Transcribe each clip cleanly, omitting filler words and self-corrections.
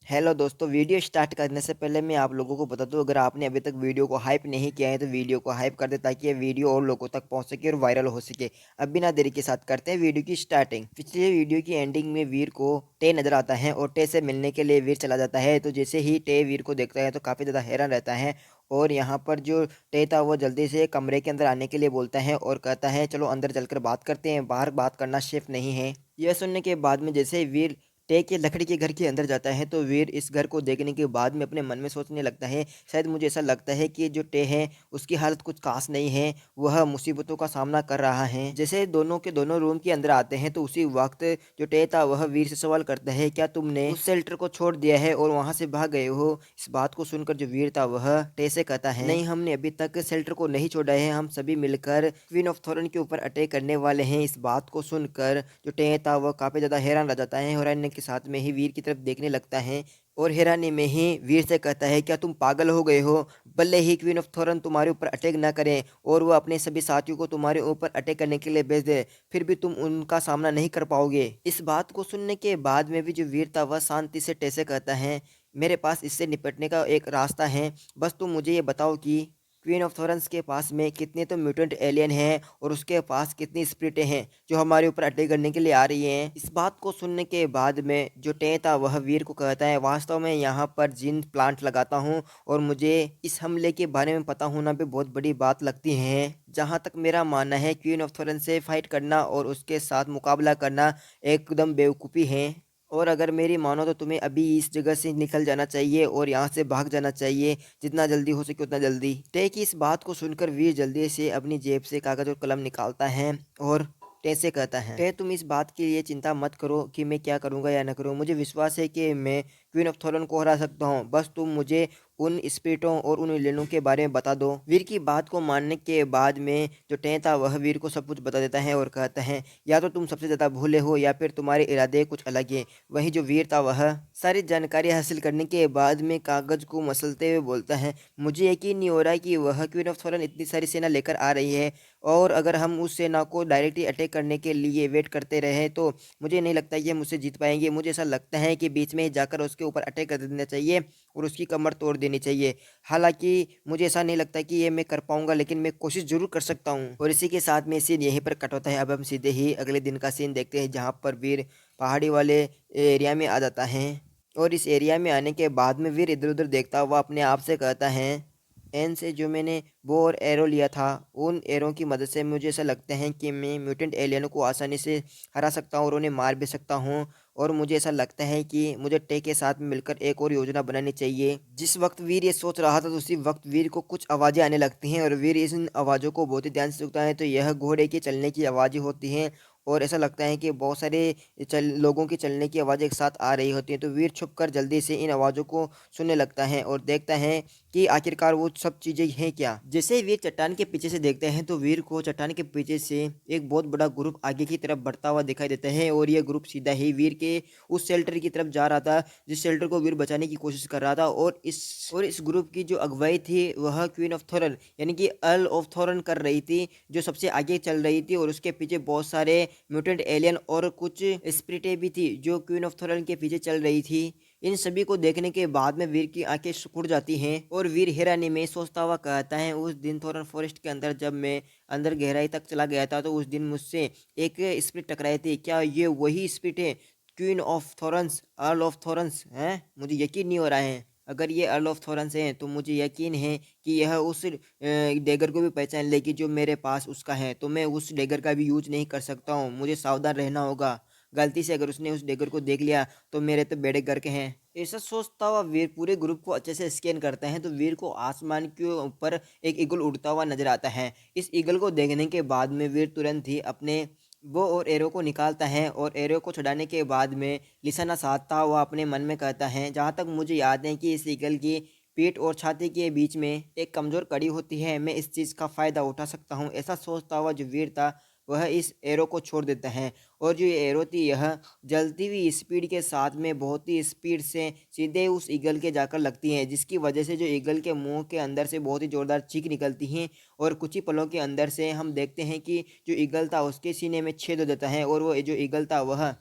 Hello दोस्तों, video start करने से पहले मैं आप लोगों को बता दूं, अगर आपने अभी तक वीडियो को हाइप नहीं किया है तो वीडियो को हाइप कर दे ताकि ये वीडियो और लोगों तक पहुंच सके और वायरल हो सके। अब बिना देरी के साथ करते हैं वीडियो की स्टार्टिंग। पिछले वीडियो की एंडिंग में वीर को टे नजर आता है और टे से मिलने के लिए वीर चला जाता है। तो जैसे ही टे वीर को देखता है तो काफ़ी ज़्यादा हैरान रहता है और यहाँ पर जो टे था वो जल्दी से कमरे के अंदर आने के लिए बोलता है और कहता है चलो अंदर चलकर बात करते हैं, बाहर बात करना सेफ नहीं है। यह सुनने के बाद में जैसे ही वीर टे के लकड़ी के घर के अंदर जाता है तो वीर इस घर को देखने के बाद में अपने मन में सोचने लगता है, शायद मुझे ऐसा लगता है कि जो टे है उसकी हालत कुछ खास नहीं है, वह मुसीबतों का सामना कर रहा है। जैसे दोनों के दोनों रूम के अंदर आते हैं तो उसी वक्त जो टे था वह वीर से सवाल करता है, क्या तुमने उस शेल्टर को छोड़ दिया है और वहां से भाग गए हो? इस बात को सुनकर जो वीर था वह टे से कहता है, नहीं, हमने अभी तक शेल्टर को नहीं छोड़ा है, हम सभी मिलकर क्वीन ऑफ थॉरन के ऊपर अटैक करने वाले हैं। इस बात को सुनकर जो टे था वह काफी ज्यादा हैरान रह जाता है और अन्य के साथ में ही वीर की तरफ देखने लगता है और हैरानी में ही वीर से कहता है, क्या तुम पागल हो गए हो? भले ही क्वीन ऑफ थॉरन तुम्हारे ऊपर अटैक ना करें और वो अपने सभी साथियों को तुम्हारे ऊपर अटैक करने के लिए भेज दे, फिर भी तुम उनका सामना नहीं कर पाओगे। इस बात को सुनने के बाद में भी जो वीर था वह शांति से टेसे कहता है, मेरे पास इससे निपटने का एक रास्ता है, बस तुम मुझे ये बताओ कि क्वीन ऑफ थॉरन्स के पास में कितने तो म्यूटेंट एलियन हैं और उसके पास कितनी स्पिरिटें हैं जो हमारे ऊपर अटैक करने के लिए आ रही हैं। इस बात को सुनने के बाद में जो टे था वह वीर को कहता है, वास्तव में यहाँ पर जिन प्लांट लगाता हूँ और मुझे इस हमले के बारे में पता होना भी बहुत बड़ी बात लगती है। जहाँ तक मेरा मानना है क्वीन ऑफ थॉरन से फाइट करना और उसके साथ मुकाबला करना एकदम बेवकूफ़ी है और अगर मेरी मानो तो तुम्हें अभी इस जगह से निकल जाना चाहिए और यहाँ से भाग जाना चाहिए, जितना जल्दी हो सके उतना जल्दी। टे की इस बात को सुनकर वीर जल्दी से अपनी जेब से कागज और कलम निकालता है और टे से कहता है, टे तुम इस बात के लिए चिंता मत करो कि मैं क्या करूँगा या न करूँ, मुझे विश्वास है कि मैं क्वीन ऑफ थॉरन को हरा सकता हूँ, बस तुम मुझे उन स्पिरिटों और उन विलेनों के बारे में बता दो। वीर की बात को मानने के बाद में जो टे था वह वीर को सब कुछ बता देता है और कहता है, या तो तुम सबसे ज़्यादा भूले हो या फिर तुम्हारे इरादे कुछ अलग है। वहीं जो वीर था वह सारी जानकारी हासिल करने के बाद में कागज को मसलते हुए बोलता है, मुझे यकीन नहीं हो रहा है कि वह क्वीन ऑफ थॉरन इतनी सारी सेना लेकर आ रही है और अगर हम उस सेना को डायरेक्टली अटैक करने के लिए वेट करते रहे तो मुझे नहीं लगता ये मुझसे जीत पाएंगे। मुझे ऐसा लगता है कि बीच में ही जाकर उसके ऊपर अटैक कर देना चाहिए और उसकी कमर तोड़ देनी चाहिए। हालांकि मुझे ऐसा नहीं लगता कि ये मैं कर पाऊंगा, लेकिन मैं कोशिश जरूर कर सकता हूँ। और इसी के साथ में सीन यहीं पर कट होता है। अब हम सीधे ही अगले दिन का सीन देखते हैं जहाँ पर वीर पहाड़ी वाले एरिया में आ जाता है और इस एरिया में आने के बाद में वीर इधर उधर देखता हुआ अपने आप से कहता है, एन से जो मैंने बो और एरो लिया था उन एरो की मदद से मुझे ऐसा लगता है कि मैं म्यूटेंट एलियनों को आसानी से हरा सकता हूँ और उन्हें मार भी सकता हूँ। और मुझे ऐसा लगता है कि मुझे टे के साथ मिलकर एक और योजना बनानी चाहिए। जिस वक्त वीर ये सोच रहा था तो उसी वक्त वीर को कुछ आवाज़ें आने लगती हैं और वीर इन आवाज़ों को बहुत ही ध्यान से सुनता है तो यह घोड़े के चलने की आवाज़ें होती हैं और ऐसा लगता है कि बहुत सारे लोगों की चलने की आवाज़ एक साथ आ रही होती हैं। तो वीर छुपकर जल्दी से इन आवाज़ों को सुनने लगता है और देखता है कि आखिरकार वो सब चीज़ें हैं क्या। जैसे ही वीर चट्टान के पीछे से देखते हैं तो वीर को चट्टान के पीछे से एक बहुत बड़ा ग्रुप आगे की तरफ बढ़ता हुआ दिखाई देता है और ये ग्रुप सीधा ही वीर के उस शेल्टर की तरफ जा रहा था जिस शेल्टर को वीर बचाने की कोशिश कर रहा था। और इस ग्रुप की जो अगुवाई थी वह क्वीन ऑफ थॉरन यानी कि अर्ल ऑफ थॉरन कर रही थी, जो सबसे आगे चल रही थी और उसके पीछे बहुत सारे म्यूटेंट एलियन और कुछ स्पिरिटें भी थी जो क्वीन ऑफ थॉरन के पीछे चल रही थी। इन सभी को देखने के बाद में वीर की आंखें सिकुड़ जाती हैं और वीर हैरानी में सोचता हुआ कहता है, उस दिन थॉरन फॉरेस्ट के अंदर जब मैं अंदर गहराई तक चला गया था तो उस दिन मुझसे एक स्पिरिट टकराई थी, क्या ये वही स्पिरिट है क्वीन ऑफ थॉरन्स, अर्ल ऑफ थॉरन्स हैं? मुझे यकीन नहीं हो रहा है। अगर ये अर्ल ऑफ थॉरन्स हैं तो मुझे यकीन है कि यह उस डैगर को भी पहचान लेगी जो मेरे पास उसका है, तो मैं उस डैगर का भी यूज नहीं कर सकता हूँ, मुझे सावधान रहना होगा। गलती से अगर उसने उस डैगर को देख लिया तो मेरे तो बेड़े गर्क हैं। ऐसा सोचता हुआ वीर पूरे ग्रुप को अच्छे से स्कैन करता है तो वीर को आसमान के ऊपर एक ईगल उड़ता हुआ नजर आता है। इस ईगल को देखने के बाद में वीर तुरंत ही अपने वो और एरो को निकालता है और एरो को छुड़ाने के बाद में निशाना साधता हुआ अपने मन में कहता है, जहाँ तक मुझे याद है कि इस ईगल की पीठ और छाती के बीच में एक कमजोर कड़ी होती है, मैं इस चीज़ का फ़ायदा उठा सकता हूँ। ऐसा सोचता हुआ जो वीर था वह इस एरो को छोड़ देता है और जो ये एरो थी यह जलती हुई स्पीड के साथ में बहुत ही स्पीड से सीधे उस ईगल के जाकर लगती है, जिसकी वजह से जो ईगल के मुंह के अंदर से बहुत ही ज़ोरदार चीख निकलती हैं और कुछ ही पलों के अंदर से हम देखते हैं कि जो ईगल था उसके सीने में छेद हो जाता है और वो जो ईगल था वह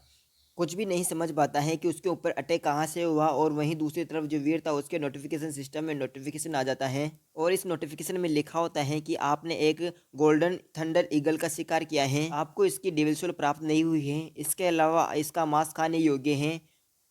कुछ भी नहीं समझ पाता है कि उसके ऊपर अटैक कहाँ से हुआ और वहीं दूसरी तरफ जो वीर था उसके नोटिफिकेशन सिस्टम में नोटिफिकेशन आ जाता है और इस नोटिफिकेशन में लिखा होता है कि आपने एक गोल्डन थंडर ईगल का शिकार किया है, आपको इसकी डेविल सोल प्राप्त नहीं हुई है, इसके अलावा इसका मांस खाने योग्य है।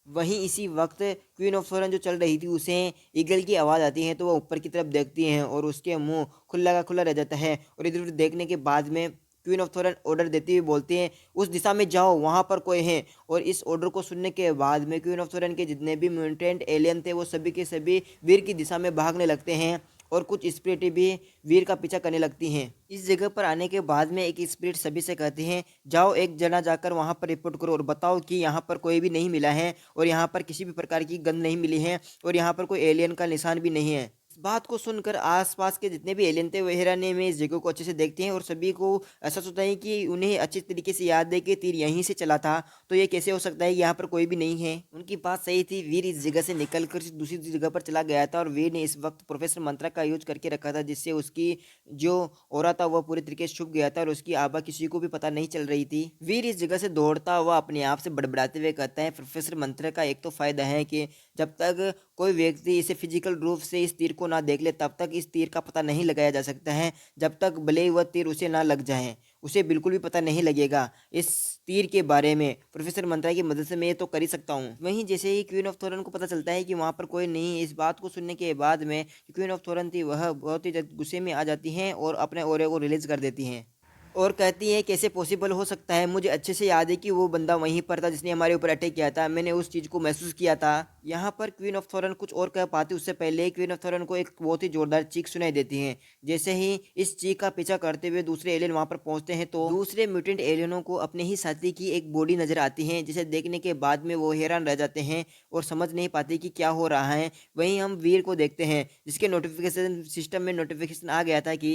वहीं इसी वक्त क्वीन ऑफ थॉरन जो चल रही थी उसे ईगल की आवाज़ आती है तो वह ऊपर की तरफ देखती हैं और उसके मुंह खुला का खुला रह जाता है और इधर उधर देखने के बाद में क्वीन ऑफ थॉरन ऑर्डर देती हुई बोलती हैं उस दिशा में जाओ, वहाँ पर कोई है। और इस ऑर्डर को सुनने के बाद में क्वीन ऑफ थॉरन के जितने भी म्यूटेंट एलियन थे वो सभी के सभी वीर की दिशा में भागने लगते हैं और कुछ स्पिरिट भी वीर का पीछा करने लगती हैं। इस जगह पर आने के बाद में एक स्पिरिट सभी से कहती हैं जाओ एक जना जाकर वहाँ पर रिपोर्ट करो और बताओ कि यहाँ पर कोई भी नहीं मिला है और यहाँ पर किसी भी प्रकार की गंध नहीं मिली है और यहाँ पर कोई एलियन का निशान भी नहीं है। इस बात को सुनकर आसपास के जितने भी एलियन थे वो हैरानी में इस जगह को अच्छे से देखते हैं और सभी को ऐसा सोचता है कि उन्हें अच्छे तरीके से याद है कि तीर यहीं से चला था, तो ये कैसे हो सकता है कि यहाँ पर कोई भी नहीं है। उनकी बात सही थी, वीर इस जगह से निकलकर दूसरी जगह पर चला गया था और वीर ने इस वक्त प्रोफेसर मंत्रा का यूज करके रखा था जिससे उसकी जो ऑरा था वह पूरी तरीके से छुप गया था और उसकी आभा किसी को भी पता नहीं चल रही थी। वीर इस जगह से दौड़ता हुआ अपने आप से बड़बड़ाते हुए कहता है प्रोफेसर मंत्रा का एक तो फायदा है कि जब तक कोई व्यक्ति इसे फिजिकल रूप से इस तीर को ना देख ले तब तक इस तीर का पता नहीं लगाया जा सकता है, जब तक भले ही वह तीर उसे ना लग जाए उसे बिल्कुल भी पता नहीं लगेगा इस तीर के बारे में। प्रोफेसर मंत्रा की मदद से मैं ये तो कर ही सकता हूँ। वहीं जैसे ही क्वीन ऑफ थॉरन को पता चलता है कि वहाँ पर कोई नहीं, इस बात को सुनने के बाद में क्वीन ऑफ थॉरन थी वह बहुत ही गुस्से में आ जाती हैं और अपने ऑरे को रिलीज कर देती हैं और कहती है कैसे पॉसिबल हो सकता है, मुझे अच्छे से याद है कि वो बंदा वहीं पर था जिसने हमारे ऊपर अटैक किया था, मैंने उस चीज़ को महसूस किया था। यहाँ पर क्वीन ऑफ थॉरन कुछ और कह पाती उससे पहले ही क्वीन ऑफ थॉरन को एक बहुत ही जोरदार चीख सुनाई देती है। जैसे ही इस चीख का पीछा करते हुए दूसरे एलियन वहाँ पर पहुँचते हैं तो दूसरे म्यूटेंट एलियनों को अपने ही साथी की एक बॉडी नजर आती है जिसे देखने के बाद में वो हैरान रह जाते हैं और समझ नहीं पाते कि क्या हो रहा है। वहीं हम वीर को देखते हैं जिसके नोटिफिकेशन सिस्टम में नोटिफिकेशन आ गया था कि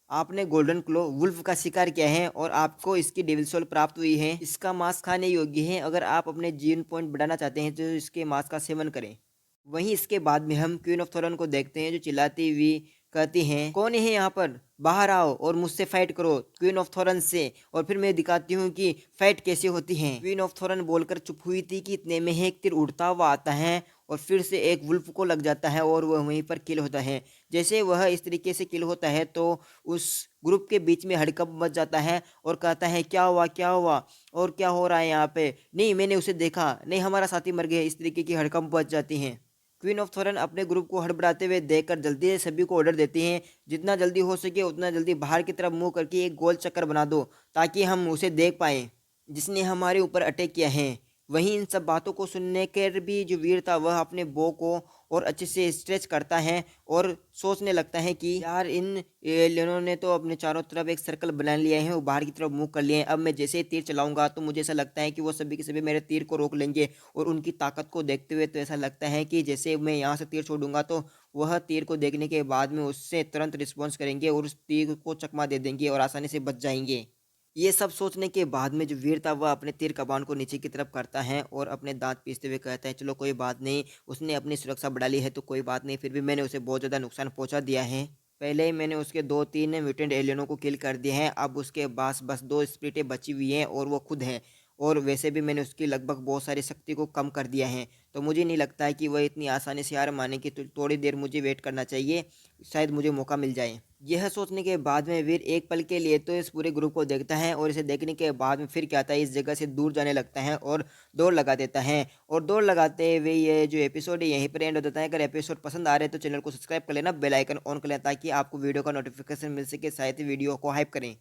आपने गोल्डन क्लो वुल्फ का शिकार किया है और आपको इसकी डेविल सोल प्राप्त हुई है, इसका मांस खाने योग्य है, अगर आप अपने जीवन पॉइंट बढ़ाना चाहते हैं तो इसके मांस का सेवन करें। वहीं इसके बाद में हम क्वीन ऑफ थॉरन को देखते हैं जो चिल्लाती हुई कहती हैं कौन है यहाँ पर, बाहर आओ और मुझसे फाइट करो क्वीन ऑफ थॉरन से, और फिर मैं दिखाती हूँ कि फाइट कैसे होती है। क्वीन ऑफ थॉरन बोलकर चुप हुई थी कि इतने में एक तीर उड़ता हुआ आता है और फिर से एक वुल्फ को लग जाता है और वह वहीं पर किल होता है। जैसे वह इस तरीके से किल होता है तो उस ग्रुप के बीच में हड़कंप मच जाता है और कहता है क्या हुआ और क्या हो रहा है यहाँ पे, नहीं मैंने उसे देखा, नहीं हमारा साथी मर गया, इस तरीके की हड़कंप मच जाती हैं। क्वीन ऑफ थॉरन अपने ग्रुप को हड़बड़ाते हुए देखकर जल्दी से सभी को ऑर्डर देती हैं जितना जल्दी हो सके उतना जल्दी बाहर की तरफ मुंह करके एक गोल चक्कर बना दो ताकि हम उसे देख पाएं जिसने हमारे ऊपर अटैक किया है। वहीं इन सब बातों को सुनने कर भी जो वीर था वह अपने बो को और अच्छे से स्ट्रेच करता है और सोचने लगता है कि यार इन एलियनों ने तो अपने चारों तरफ एक सर्कल बना लिया है और बाहर की तरफ मुंह कर लिए हैं, अब मैं जैसे ही तीर चलाऊंगा तो मुझे ऐसा लगता है कि वो सभी के सभी मेरे तीर को रोक लेंगे और उनकी ताकत को देखते हुए तो ऐसा लगता है कि जैसे मैं यहाँ से तीर छोड़ूंगा तो वह तीर को देखने के बाद में उससे तुरंत रिस्पॉन्स करेंगे और उस तीर को चकमा दे देंगे और आसानी से बच जाएंगे। ये सब सोचने के बाद में जो वीर था वह अपने तीर कमान को नीचे की तरफ करता है और अपने दांत पीसते हुए कहता है चलो कोई बात नहीं, उसने अपनी सुरक्षा बढ़ा ली है तो कोई बात नहीं, फिर भी मैंने उसे बहुत ज़्यादा नुकसान पहुंचा दिया है। पहले ही मैंने उसके 2-3 म्यूटेंट एलियनों को किल कर दिए हैं, अब उसके पास बस 2 स्प्रिटें बची हुई हैं और वो खुद हैं, और वैसे भी मैंने उसकी लगभग बहुत सारी शक्ति को कम कर दिया है। तो मुझे नहीं लगता है कि वह इतनी आसानी से हार माने की, तो थोड़ी देर मुझे वेट करना चाहिए, शायद मुझे मौका मिल जाए। यह सोचने के बाद में वीर एक पल के लिए तो इस पूरे ग्रुप को देखता है और इसे देखने के बाद में फिर क्या आता है इस जगह से दूर जाने लगता है और दौड़ लगा देता है। और दौड़ लगाते हुए ये जो एपिसोड है यहीं पर एंड हो जाता है। अगर एपिसोड पसंद आ रहे हैं तो चैनल को सब्सक्राइब कर लेना, बेल आइकन ऑन कर लेना ताकि आपको वीडियो का नोटिफिकेशन मिल सके, साथ ही वीडियो को हाइप करें।